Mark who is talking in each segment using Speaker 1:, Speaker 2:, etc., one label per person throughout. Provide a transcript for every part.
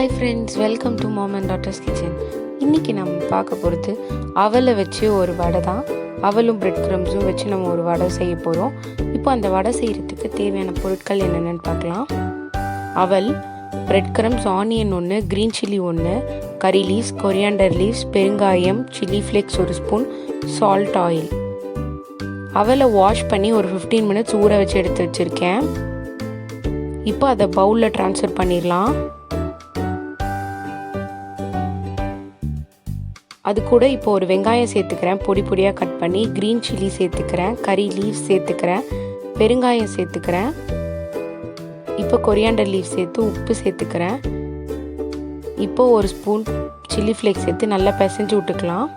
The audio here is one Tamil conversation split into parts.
Speaker 1: Hi friends, welcome to Mom and Daughter's Kitchen. இன்னைக்கு நம்ம பார்க்க போகிறது அவலை வச்சு ஒரு வடை தான். அவலும் பிரெட் க்ரம்ஸும் வச்சு நம்ம ஒரு வடை செய்ய போகிறோம். இப்போ அந்த வடை செய்கிறதுக்கு தேவையான பொருட்கள் என்னென்னு பார்க்கலாம். அவல், பிரெட் க்ரம்ஸ், ஆனியன் ஒன்று, க்ரீன் சில்லி ஒன்று, கறி லீவ்ஸ், கொரியாண்டர் லீவ்ஸ், பெருங்காயம், சில்லி ஃப்ளேக்ஸ் ஒரு ஸ்பூன், சால்ட், ஆயில். அவலை வாஷ் பண்ணி ஒரு 15 மினிட்ஸ் ஊற வச்சு எடுத்து வச்சுருக்கேன். இப்போ அதை பவுலில் ட்ரான்ஸ்ஃபர் பண்ணிடலாம். அது கூட இப்போ ஒரு வெங்காயம் சேர்த்துக்கிறேன், பொடி பொடியாக கட் பண்ணி. க்ரீன் சில்லி சேர்த்துக்கிறேன், கறி லீவ்ஸ் சேர்த்துக்கிறேன், பெருங்காயம் சேர்த்துக்கிறேன். இப்போ கொரியாண்டர் லீவ்ஸ் சேர்த்து உப்பு சேர்த்துக்கிறேன். இப்போ ஒரு ஸ்பூன் சில்லி ஃப்ளேக்ஸ் சேர்த்து நல்லா பிசைஞ்சு விட்டுக்கலாம்.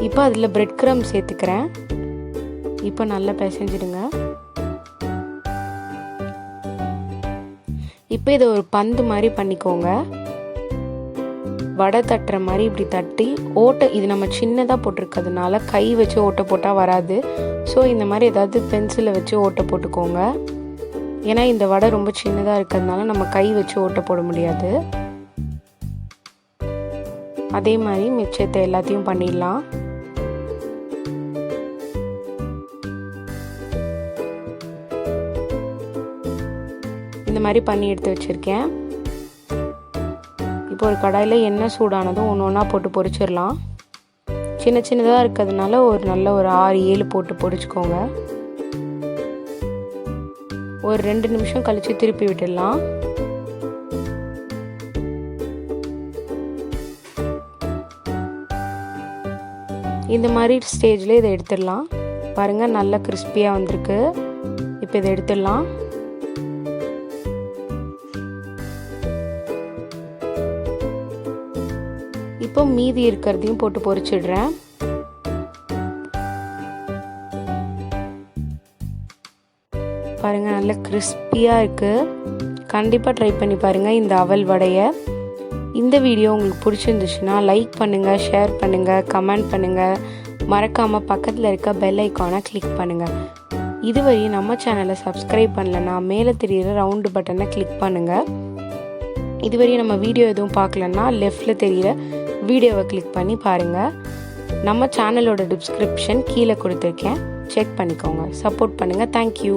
Speaker 1: இப்போ அதில் பிரெட் க்ரம் சேர்த்துக்கிறேன். இப்போ நல்லா பிசைஞ்சிடுங்க. இப்போ இதை ஒரு பந்து மாதிரி பண்ணிக்கோங்க. வடை தட்டுற மாதிரி இப்படி தட்டி ஓட்டை, இது நம்ம சின்னதாக போட்டிருக்கிறதுனால கை வச்சு ஓட்டை போட்டால் வராது. ஸோ இந்த மாதிரி ஏதாவது பென்சிலை வச்சு ஓட்டை போட்டுக்கோங்க. ஏன்னா இந்த வடை ரொம்ப சின்னதாக இருக்கிறதுனால நம்ம கை வச்சு ஓட்டை போட முடியாது. அதே மாதிரி மிச்சத்தை எல்லாத்தையும் பண்ணிடலாம். இந்த மாதிரி பண்ணி எடுத்து வச்சுருக்கேன். இப்போ ஒரு கடாயில் எண்ணெய் சூடானதும் ஒன்று ஒன்றா போட்டு பொரிச்சிடலாம். சின்ன சின்னதாக இருக்கிறதுனால ஒரு 6-7 போட்டு பொரிச்சுக்கோங்க. ஒரு 2 நிமிஷம் கழித்து திருப்பி விட்டுடலாம். இந்த மாதிரி ஸ்டேஜில் இதை எடுத்துடலாம். பாருங்கள், நல்லா கிறிஸ்பியாக வந்திருக்கு. இப்போ இதை எடுத்துடலாம். இப்போ மீதி இருக்கிறதையும் போட்டு பொரிச்சிடுறேன். பாருங்கள், நல்லா கிறிஸ்பியாக இருக்குது. கண்டிப்பாக ட்ரை பண்ணி பாருங்கள் இந்த அவல் வடையை. இந்த வீடியோ உங்களுக்கு பிடிச்சிருந்துச்சுன்னா லைக் பண்ணுங்கள், ஷேர் பண்ணுங்கள், கமெண்ட் பண்ணுங்கள். மறக்காமல் பக்கத்தில் இருக்க பெல் ஐக்கானை கிளிக் பண்ணுங்கள். இதுவரையும் நம்ம சேனலை சப்ஸ்கிரைப் பண்ணலன்னா மேலே தெரிகிற ரவுண்டு பட்டனை கிளிக் பண்ணுங்கள். இதுவரையும் நம்ம வீடியோ எதுவும் பார்க்கலன்னா லெஃப்டில் தெரிகிற வீடியோவை கிளிக் பண்ணி பாருங்கள். நம்ம சேனலோட டிஸ்கிரிப்ஷன் கீழே கொடுத்துருக்கேன், செக் பண்ணிக்கோங்க. சப்போர்ட் பண்ணுங்கள். தேங்க்யூ.